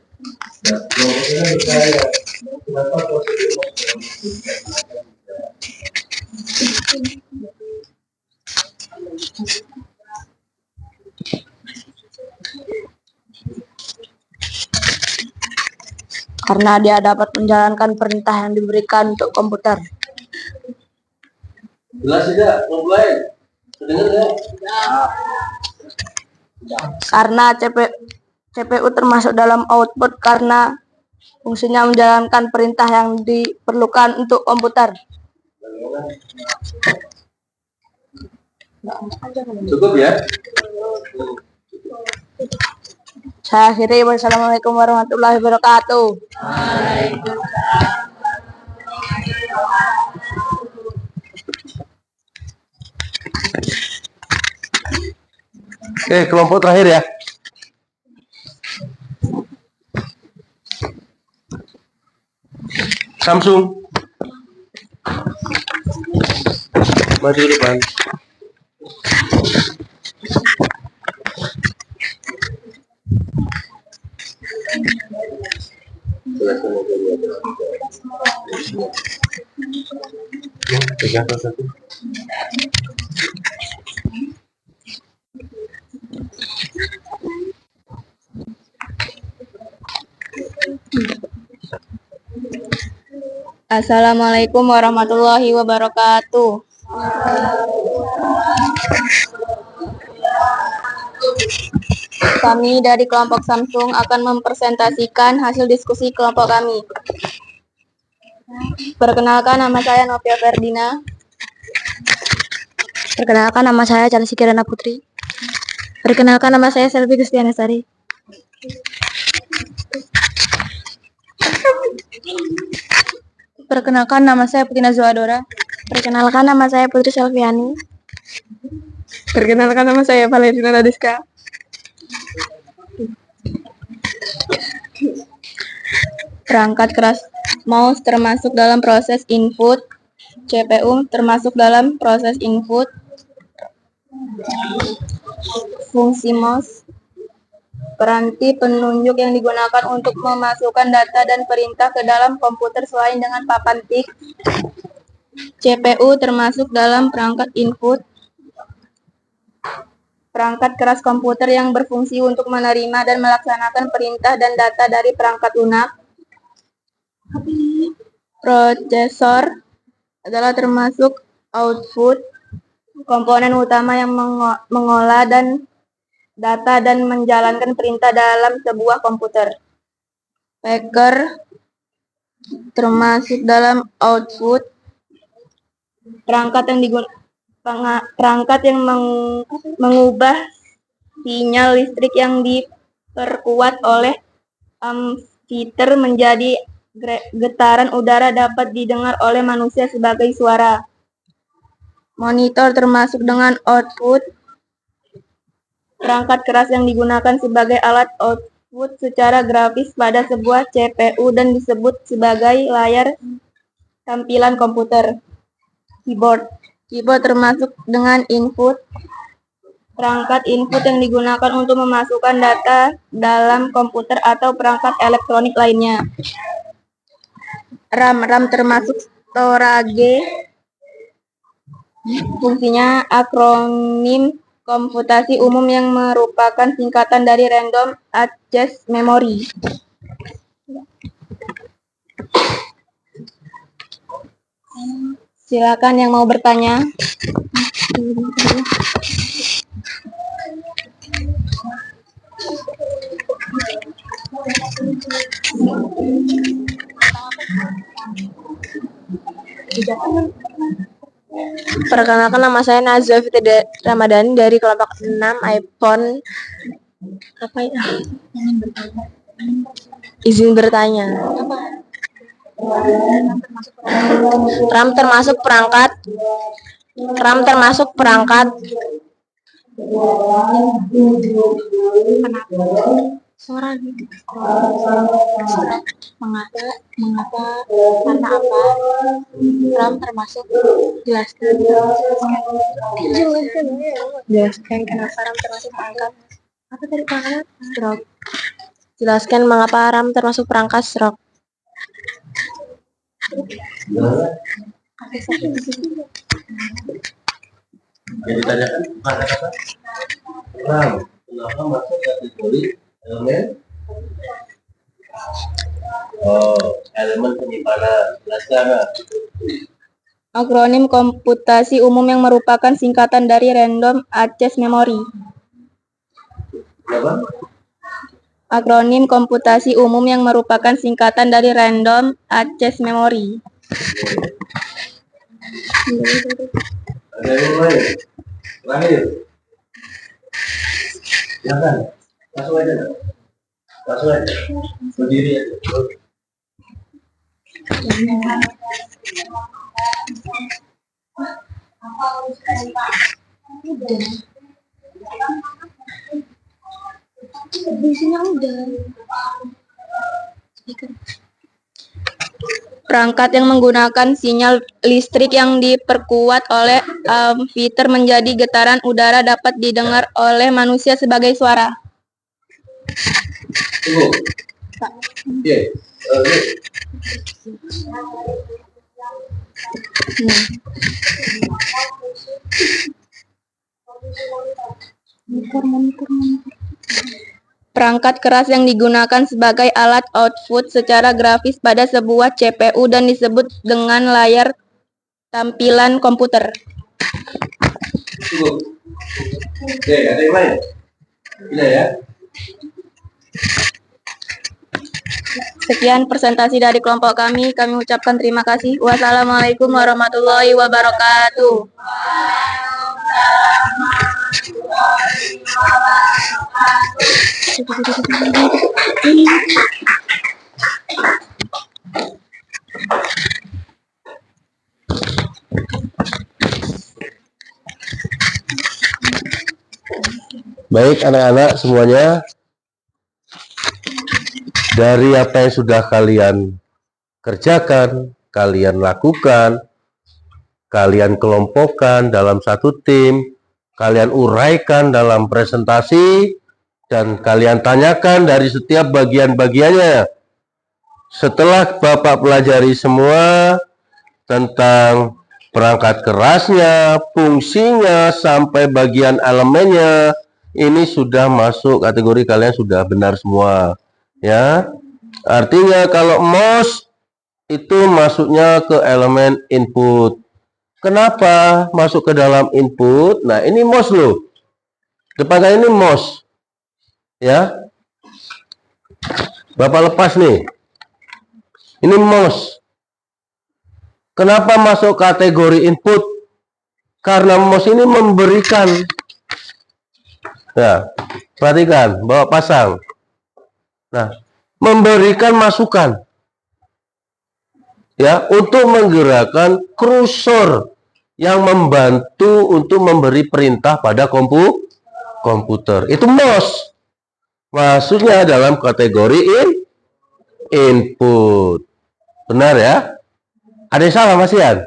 Nah, kelompoknya bertanya kenapa CPU masuk dalam Karena dia dapat menjalankan perintah yang diberikan untuk komputer. Jelas tidak? Mau mulai? Dengar nggak? Karena CPU termasuk dalam output karena fungsinya menjalankan perintah yang diperlukan untuk komputer. Cukup ya? Saya akhiri. Wassalamualaikum warahmatullahi wabarakatuh. Oke, kelompok terakhir ya. Samsung. Maju depan. Pegang satu. Assalamualaikum warahmatullahi wabarakatuh. Kami dari kelompok Samsung akan mempresentasikan hasil diskusi kelompok kami. Perkenalkan, nama saya Novia Ferdina. Perkenalkan, nama saya Chelsea Kirana Putri. Perkenalkan, nama saya Selvi Gustianasari. Perkenalkan, nama saya Putri Nazwa Adora. Perkenalkan, nama saya Putri Selviani. Perkenalkan, nama saya Valentina Nadiska. Perangkat keras mouse termasuk dalam proses input. CPU termasuk dalam proses input. Fungsi mouse, peranti penunjuk yang digunakan untuk memasukkan data dan perintah ke dalam komputer selain dengan papan tik. CPU termasuk dalam perangkat input. Perangkat keras komputer yang berfungsi untuk menerima dan melaksanakan perintah dan data dari perangkat lunak. Prosesor adalah termasuk output, komponen utama yang mengolah dan data dan menjalankan perintah dalam sebuah komputer. Packer termasuk dalam output, perangkat yang mengubah sinyal listrik yang diperkuat oleh ammeter menjadi getaran udara dapat didengar oleh manusia sebagai suara. Monitor termasuk dengan output, perangkat keras yang digunakan sebagai alat output secara grafis pada sebuah CPU dan disebut sebagai layar tampilan komputer. Keyboard termasuk dengan input, perangkat input yang digunakan untuk memasukkan data dalam komputer atau perangkat elektronik lainnya. RAM termasuk storage, fungsinya akronim komputasi umum yang merupakan singkatan dari Random Access Memory. Silakan yang mau bertanya. Perkenalkan, nama saya Nazwa Fitri Ramadhani dari kelompok 6 iPhone. Izin bertanya. RAM termasuk perangkat. Mengapa karena apa? RAM termasuk jelaskan kenapa RAM termasuk perangkat. Apa tadi perangkat? Stroke. Jelaskan mengapa RAM termasuk perangkat stroke. Yang ditanyakan pada kata RAM. Kenapa masuk kategori elemen? Elemen penyimpanan. Jelaskan. Akronim komputasi umum yang merupakan singkatan dari Random Access Memory. Apa? Akronim komputasi umum yang merupakan singkatan dari Random Access Memory. Ada yang lain? Terakhir. Silakan. Langsung aja. Langsung aja. Berdiri aja. Perangkat yang menggunakan sinyal listrik yang diperkuat oleh amfiter menjadi getaran udara dapat didengar oleh manusia sebagai suara. Tunggu. Iya. Perangkat keras yang digunakan sebagai alat output secara grafis pada sebuah CPU dan disebut dengan layar tampilan komputer. Tunggu. Oke, ada yang lain? Tidak ya? Sekian presentasi dari kelompok kami. Kami ucapkan terima kasih. Wassalamualaikum warahmatullahi wabarakatuh. Baik anak-anak semuanya, dari apa yang sudah kalian kerjakan, kalian lakukan, kalian kelompokkan dalam satu tim, kalian uraikan dalam presentasi, dan kalian tanyakan dari setiap bagian-bagiannya. Setelah Bapak pelajari semua tentang perangkat kerasnya, fungsinya, sampai bagian elemennya, ini sudah masuk kategori kalian sudah benar semua. Ya, artinya kalau MOS itu masuknya ke elemen input. Kenapa masuk ke dalam input? Nah, ini MOS loh. Depan kali ini MOS. Ya. Bapak lepas nih. Ini MOS. Kenapa masuk kategori input? Karena MOS ini memberikan. Ya, perhatikan, bawa pasang. Nah, memberikan masukan. Ya, untuk menggerakkan kursor yang membantu untuk memberi perintah pada komputer. Itu MOS. Maksudnya dalam kategori input. Benar ya? Ada yang salah Mas Ian?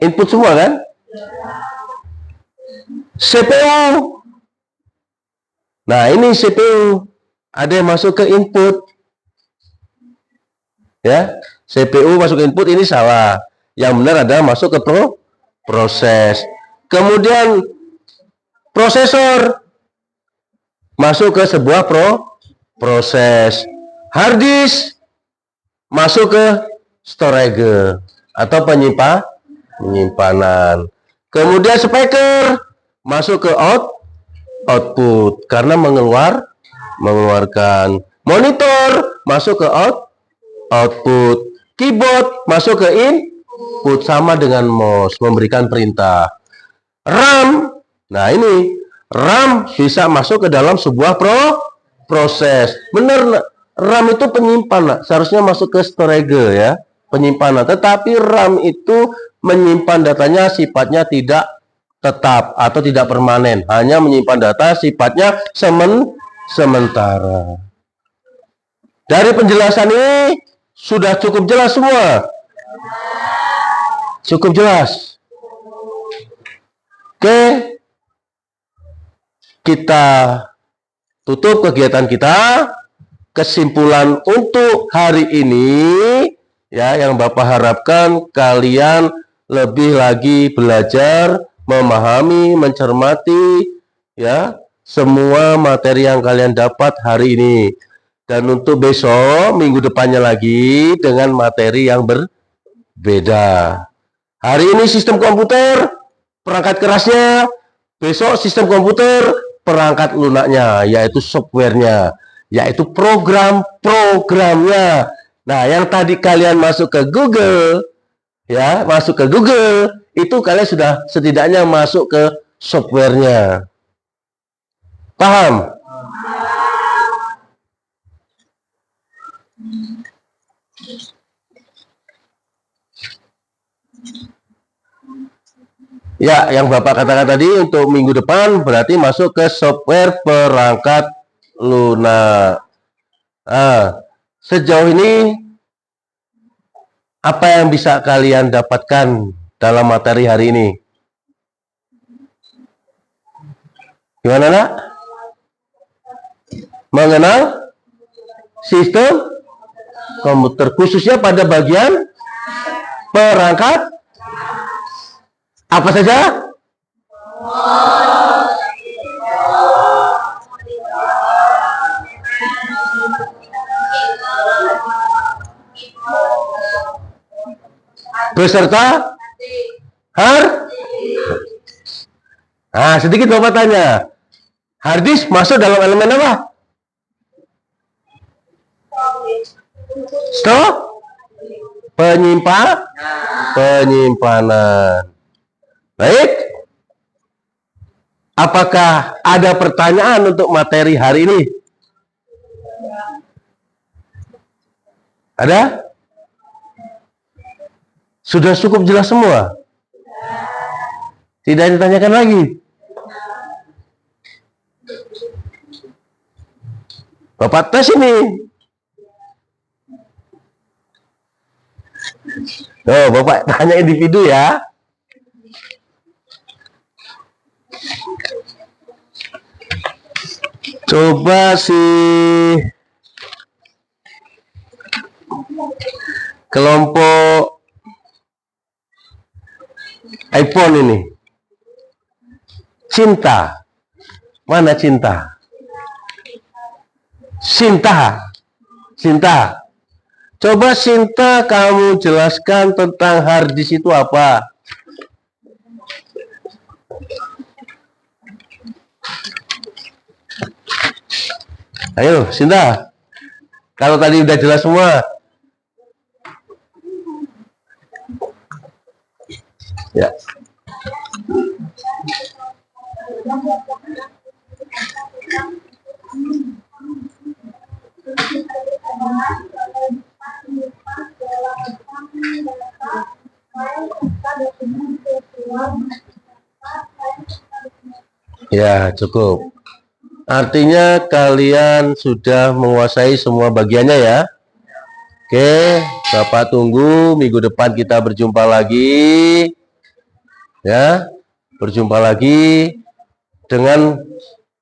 Input semua kan? CPU. Nah, ini CPU. Ada yang masuk ke input. Ya, CPU masuk ke input ini salah. Yang benar adalah masuk ke proses. Kemudian prosesor masuk ke sebuah proses. Hard disk masuk ke storage atau penyimpanan. Kemudian speaker masuk ke output karena mengeluarkan. Monitor masuk ke output. Keyboard masuk ke input sama dengan mouse, memberikan perintah. RAM, nah ini RAM bisa masuk ke dalam sebuah proses. Benar, RAM itu penyimpan, seharusnya masuk ke storage ya, penyimpanan. Tetapi RAM itu menyimpan datanya sifatnya tidak tetap atau tidak permanen, hanya menyimpan data sifatnya sementara. Dari penjelasan ini sudah cukup jelas semua? Cukup jelas. Oke, kita tutup kegiatan kita. Kesimpulan untuk hari ini ya, yang Bapak harapkan kalian lebih lagi belajar, memahami, mencermati ya semua materi yang kalian dapat hari ini. Dan untuk besok, minggu depannya lagi dengan materi yang berbeda. Hari ini sistem komputer, perangkat kerasnya. Besok sistem komputer, perangkat lunaknya, yaitu softwarenya, yaitu program-programnya. Nah, yang tadi kalian masuk ke Google, ya, masuk ke Google, itu kalian sudah setidaknya masuk ke softwarenya. Paham? Ya, yang Bapak katakan tadi untuk minggu depan berarti masuk ke software perangkat lunak. Nah, sejauh ini apa yang bisa kalian dapatkan dalam materi hari ini? Gimana, Nak? Mengenal sistem komputer, khususnya pada bagian perangkat apa saja? Beserta Nah, sedikit Bapak tanya. Hard disk masuk dalam elemen apa? Stok? Penyimpanan. Baik. Apakah ada pertanyaan untuk materi hari ini? Ada? Sudah cukup jelas semua? Tidak ditanyakan lagi? Bapak tes ini. Oh, Bapak tanya individu ya. Coba si kelompok iPhone ini. Cinta. Mana cinta? Cinta. Coba Sinta kamu jelaskan tentang hard disk itu apa? Ayo, Sinta. Kalau tadi udah jelas semua. Ya. Ya, cukup. Artinya kalian sudah menguasai semua bagiannya ya. Oke, Bapak tunggu minggu depan kita berjumpa lagi. Ya, berjumpa lagi dengan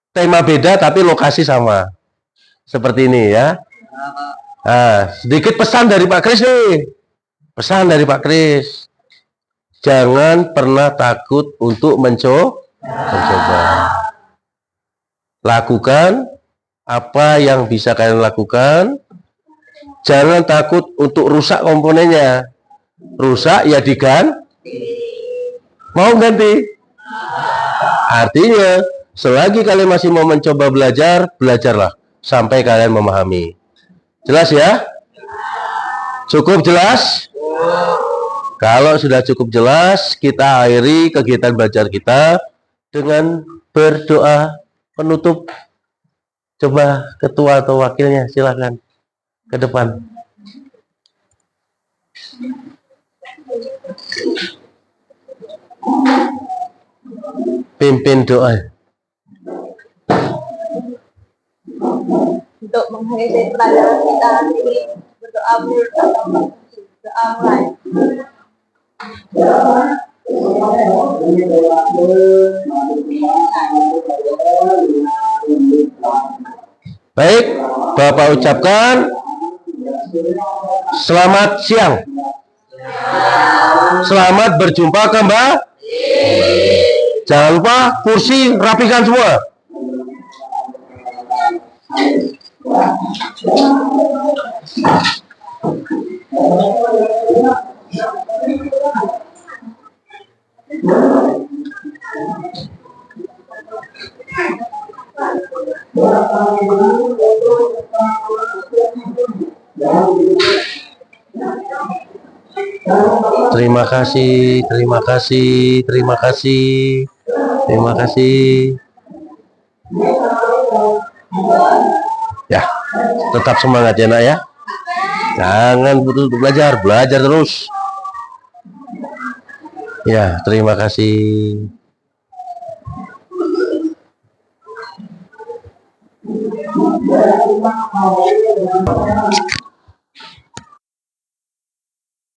tema beda tapi lokasi sama. Seperti ini ya. Nah, sedikit pesan dari Pak Kris nih. Pesan dari Pak Kris. Jangan pernah takut untuk mencoba. Lakukan apa yang bisa kalian lakukan. Jangan takut untuk rusak komponennya. Rusak ya diganti. Mau ganti? Artinya, selagi kalian masih mau mencoba belajar, belajarlah sampai kalian memahami. Jelas ya? Cukup jelas? Kalau sudah cukup jelas, kita akhiri kegiatan belajar kita dengan berdoa penutup. Coba ketua atau wakilnya silakan ke depan. Pimpin doa. Untuk mengakhiri pelajaran kita hari ini, berdoa bersama. Doa mulai. Baik, Bapak ucapkan selamat siang. Selamat berjumpa kembali. Jangan lupa kursi rapikan semua. Terima kasih, terima kasih, terima kasih, terima kasih. Ya, tetap semangat ya nak ya. Jangan putus belajar, belajar terus. Ya, terima kasih.